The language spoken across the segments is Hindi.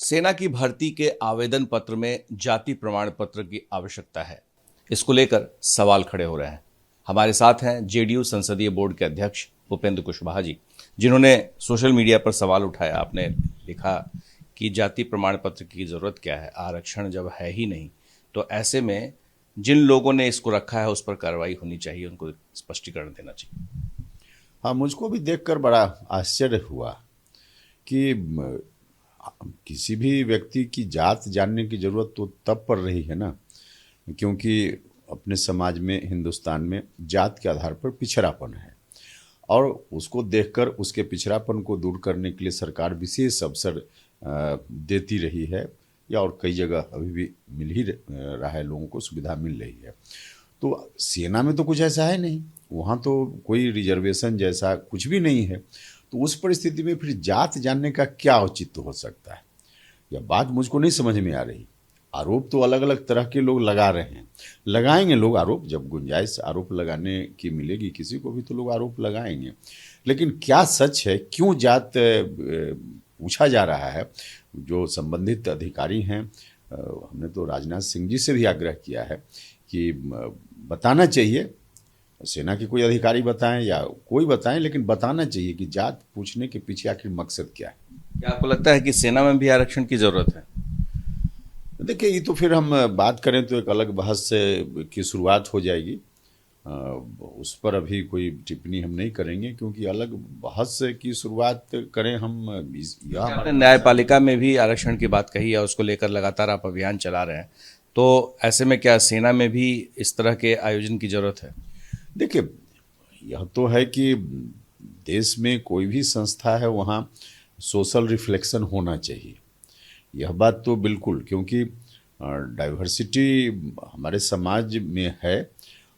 सेना की भर्ती के आवेदन पत्र में जाति प्रमाण पत्र की आवश्यकता है। इसको लेकर सवाल खड़े हो रहे हैं। हमारे साथ हैं जेडीयू संसदीय बोर्ड के अध्यक्ष भूपेंद्र कुशवाहा जी, जिन्होंने सोशल मीडिया पर सवाल उठाया। आपने लिखा कि जाति प्रमाण पत्र की जरूरत क्या है, आरक्षण जब है ही नहीं, तो ऐसे में जिन लोगों ने इसको रखा है उस पर कार्रवाई होनी चाहिए, उनको स्पष्टीकरण देना चाहिए। हाँ, मुझको भी देखकर बड़ा आश्चर्य हुआ कि किसी भी व्यक्ति की जात जानने की जरूरत तो तब पड़ रही है ना, क्योंकि अपने समाज में, हिंदुस्तान में जात के आधार पर पिछड़ापन है और उसको देखकर उसके पिछड़ापन को दूर करने के लिए सरकार विशेष अवसर देती रही है, या और कई जगह अभी भी मिल ही रहा है, लोगों को सुविधा मिल रही है। तो सेना में तो कुछ ऐसा है नहीं, वहाँ तो कोई रिजर्वेशन जैसा कुछ भी नहीं है। तो उस परिस्थिति में फिर जात जानने का क्या औचित्य हो सकता है, यह बात मुझको नहीं समझ में आ रही। आरोप तो अलग अलग तरह के लोग लगा रहे हैं, लगाएंगे लोग आरोप, जब गुंजाइश आरोप लगाने की मिलेगी किसी को भी तो लोग आरोप लगाएंगे। लेकिन क्या सच है, क्यों जात पूछा जा रहा है? जो संबंधित अधिकारी हैं, हमने तो राजनाथ सिंह जी से भी आग्रह किया है कि बताना चाहिए, सेना के कोई अधिकारी बताएं या कोई बताएं, लेकिन बताना चाहिए कि जात पूछने के पीछे आखिर मकसद क्या है। क्या आपको लगता है कि सेना में भी आरक्षण की जरूरत है? देखिए, ये तो फिर हम बात करें तो एक अलग बहस की शुरुआत हो जाएगी। उस पर अभी कोई टिप्पणी हम नहीं करेंगे, क्योंकि अलग बहस की शुरुआत करें हम आपने न्यायपालिका में भी आरक्षण की बात कही है, उसको लेकर लगातार आप अभियान चला रहे हैं, तो ऐसे में क्या सेना में भी इस तरह के आयोजन की जरूरत है? देखिए, यह तो है कि देश में कोई भी संस्था है वहाँ सोशल रिफ्लेक्शन होना चाहिए, यह बात तो बिल्कुल, क्योंकि डाइवर्सिटी हमारे समाज में है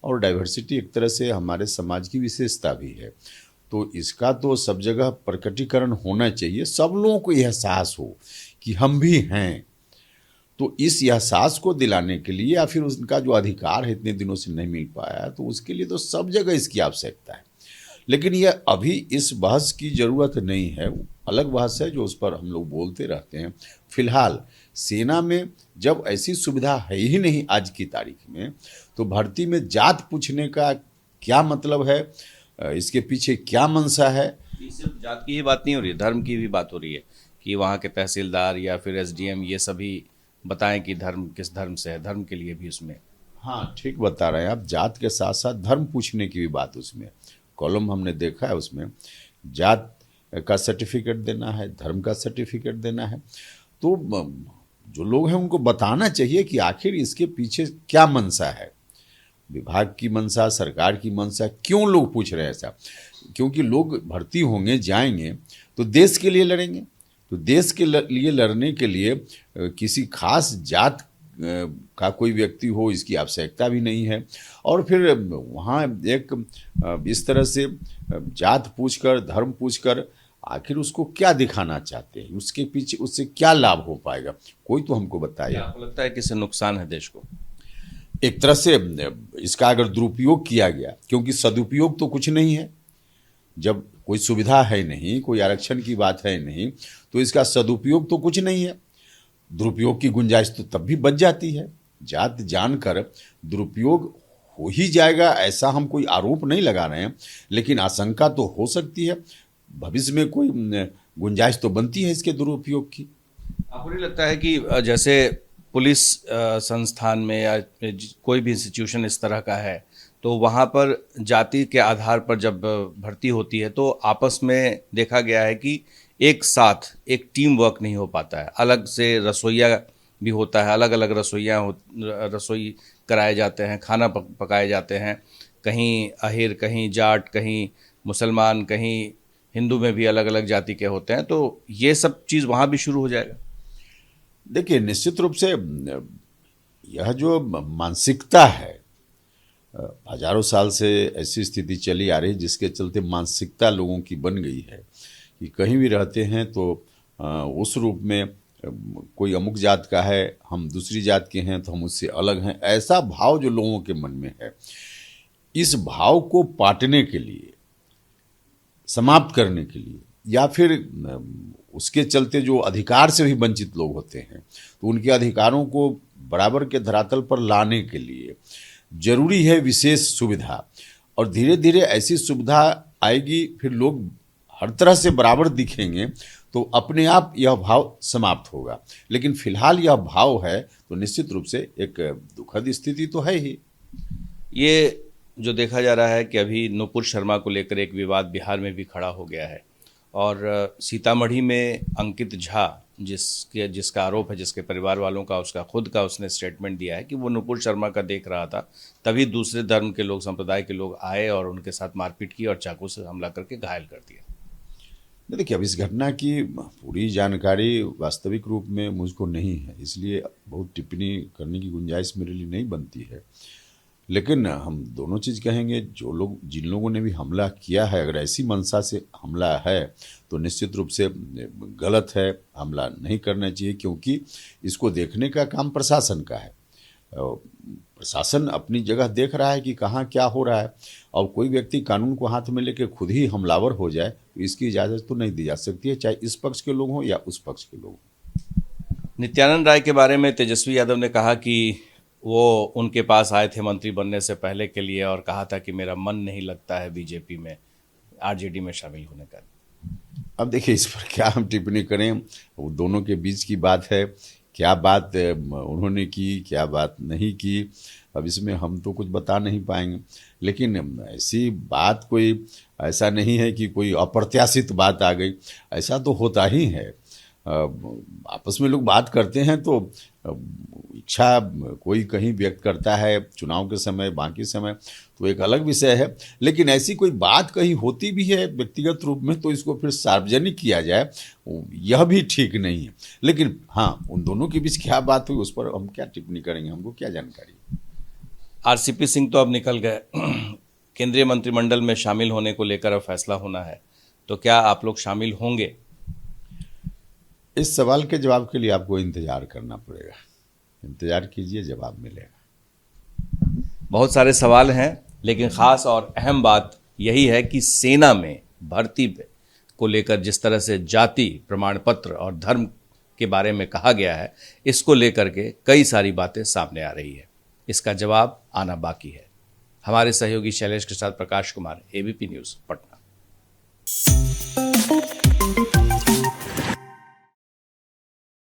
और डाइवर्सिटी एक तरह से हमारे समाज की विशेषता भी है। तो इसका तो सब जगह प्रकटीकरण होना चाहिए, सब लोगों को यह एहसास हो कि हम भी हैं। तो इस एहसास को दिलाने के लिए, या फिर उनका जो अधिकार है इतने दिनों से नहीं मिल पाया, तो उसके लिए तो सब जगह इसकी आवश्यकता है। लेकिन यह अभी इस बहस की ज़रूरत नहीं है, अलग बहस है जो उस पर हम लोग बोलते रहते हैं। फिलहाल सेना में जब ऐसी सुविधा है ही नहीं आज की तारीख में, तो भर्ती में जात पूछने का क्या मतलब है, इसके पीछे क्या मंशा है? सिर्फ जात की ही बात नहीं हो रही है, धर्म की भी बात हो रही है कि वहाँ के तहसीलदार या फिर एसडीएम ये सभी बताएं कि धर्म किस धर्म से है, धर्म के लिए भी उसमें। हाँ, ठीक बता रहे हैं आप, जात के साथ साथ धर्म पूछने की भी बात उसमें, कॉलम हमने देखा है, उसमें जात का सर्टिफिकेट देना है, धर्म का सर्टिफिकेट देना है। तो जो लोग हैं उनको बताना चाहिए कि आखिर इसके पीछे क्या मंशा है, विभाग की मंशा, सरकार की मंशा, क्यों लोग पूछ रहे हैं ऐसा? क्योंकि लोग भर्ती होंगे, जाएंगे तो देश के लिए लड़ेंगे, तो देश के लिए लड़ने के लिए किसी खास जात का कोई व्यक्ति हो, इसकी आवश्यकता भी नहीं है। और फिर वहाँ एक इस तरह से जात पूछकर, धर्म पूछकर आखिर उसको क्या दिखाना चाहते हैं, उसके पीछे उससे क्या लाभ हो पाएगा, कोई तो हमको बताए। आपको लगता है कि इससे नुकसान है देश को? एक तरह से इसका अगर दुरुपयोग किया गया, क्योंकि सदुपयोग तो कुछ नहीं है, जब कोई सुविधा है नहीं, कोई आरक्षण की बात है नहीं, तो इसका सदुपयोग तो कुछ नहीं है। दुरुपयोग की गुंजाइश तो तब भी बच जाती है। जात जानकर दुरुपयोग हो ही जाएगा ऐसा हम कोई आरोप नहीं लगा रहे हैं, लेकिन आशंका तो हो सकती है, भविष्य में कोई गुंजाइश तो बनती है इसके दुरुपयोग की। आपको नहीं लगता है कि जैसे पुलिस संस्थान में या कोई भी इंस्टीट्यूशन इस तरह का है, तो वहाँ पर जाति के आधार पर जब भर्ती होती है तो आपस में देखा गया है कि एक साथ एक टीम वर्क नहीं हो पाता है, अलग से रसोइया भी होता है, अलग अलग रसोई कराए जाते हैं, खाना पकाए जाते हैं, कहीं अहिर, कहीं जाट, कहीं मुसलमान, कहीं हिंदू में भी अलग अलग जाति के होते हैं, तो ये सब चीज़ वहाँ भी शुरू हो जाएगा। देखिए, निश्चित रूप से यह जो मानसिकता है, हजारों साल से ऐसी स्थिति चली आ रही, जिसके चलते मानसिकता लोगों की बन गई है कि कहीं भी रहते हैं तो उस रूप में कोई अमुक जात का है, हम दूसरी जात के हैं तो हम उससे अलग हैं, ऐसा भाव जो लोगों के मन में है, इस भाव को पाटने के लिए, समाप्त करने के लिए, या फिर उसके चलते जो अधिकार से भी वंचित लोग होते हैं, तो उनके अधिकारों को बराबर के धरातल पर लाने के लिए जरूरी है विशेष सुविधा। और धीरे धीरे ऐसी सुविधा आएगी, फिर लोग हर तरह से बराबर दिखेंगे, तो अपने आप यह भाव समाप्त होगा। लेकिन फिलहाल यह भाव है तो निश्चित रूप से एक दुखद स्थिति तो है ही। ये जो देखा जा रहा है कि अभी नुपुर शर्मा को लेकर एक विवाद बिहार में भी खड़ा हो गया है, और सीतामढ़ी में अंकित झा जिसका आरोप है, जिसके परिवार वालों का, उसका खुद का उसने स्टेटमेंट दिया है कि वो नुपुर शर्मा का देख रहा था, तभी दूसरे धर्म के लोग, संप्रदाय के लोग आए और उनके साथ मारपीट की और चाकू से हमला करके घायल कर दिया। देखिए, अब इस घटना की पूरी जानकारी वास्तविक रूप में मुझको नहीं है, इसलिए बहुत टिप्पणी करने की गुंजाइश मेरे लिए नहीं बनती है। लेकिन हम दोनों चीज़ कहेंगे, जिन लोगों ने भी हमला किया है, अगर ऐसी मंशा से हमला है तो निश्चित रूप से गलत है, हमला नहीं करना चाहिए, क्योंकि इसको देखने का काम प्रशासन का है। प्रशासन अपनी जगह देख रहा है कि कहाँ क्या हो रहा है, और कोई व्यक्ति कानून को हाथ में लेकर खुद ही हमलावर हो जाए तो इसकी इजाज़त तो नहीं दी जा सकती है, चाहे इस पक्ष के लोग हों या उस पक्ष के लोग। नित्यानंद राय के बारे में तेजस्वी यादव ने कहा कि वो उनके पास आए थे मंत्री बनने से पहले के लिए और कहा था कि मेरा मन नहीं लगता है बीजेपी में, आरजेडी में शामिल होने का। अब देखिए, इस पर क्या हम टिप्पणी करें, वो दोनों के बीच की बात है, क्या बात उन्होंने की, क्या बात नहीं की, अब इसमें हम तो कुछ बता नहीं पाएंगे। लेकिन ऐसी बात कोई ऐसा नहीं है कि कोई अप्रत्याशित बात आ गई, ऐसा तो होता ही है। आपस में लोग बात करते हैं तो इच्छा कोई कहीं व्यक्त करता है चुनाव के समय, बाकी समय तो एक अलग विषय है। लेकिन ऐसी कोई बात कहीं होती भी है व्यक्तिगत रूप में तो इसको फिर सार्वजनिक किया जाए, यह भी ठीक नहीं है। लेकिन हाँ, उन दोनों के बीच क्या बात हुई उस पर हम क्या टिप्पणी करेंगे, हमको क्या जानकारी। आरसीपी सिंह तो अब निकल गए, केंद्रीय मंत्रिमंडल में शामिल होने को लेकर अब फैसला होना है, तो क्या आप लोग शामिल होंगे? इस सवाल के जवाब के लिए आपको इंतजार करना पड़ेगा, इंतजार कीजिए, जवाब मिलेगा। बहुत सारे सवाल हैं, लेकिन खास और अहम बात यही है कि सेना में भर्ती को लेकर जिस तरह से जाति प्रमाण पत्र और धर्म के बारे में कहा गया है, इसको लेकर के कई सारी बातें सामने आ रही है। इसका जवाब आना बाकी है। हमारे सहयोगी शैलेश के साथ प्रकाश कुमार, एबीपी न्यूज़, पटना।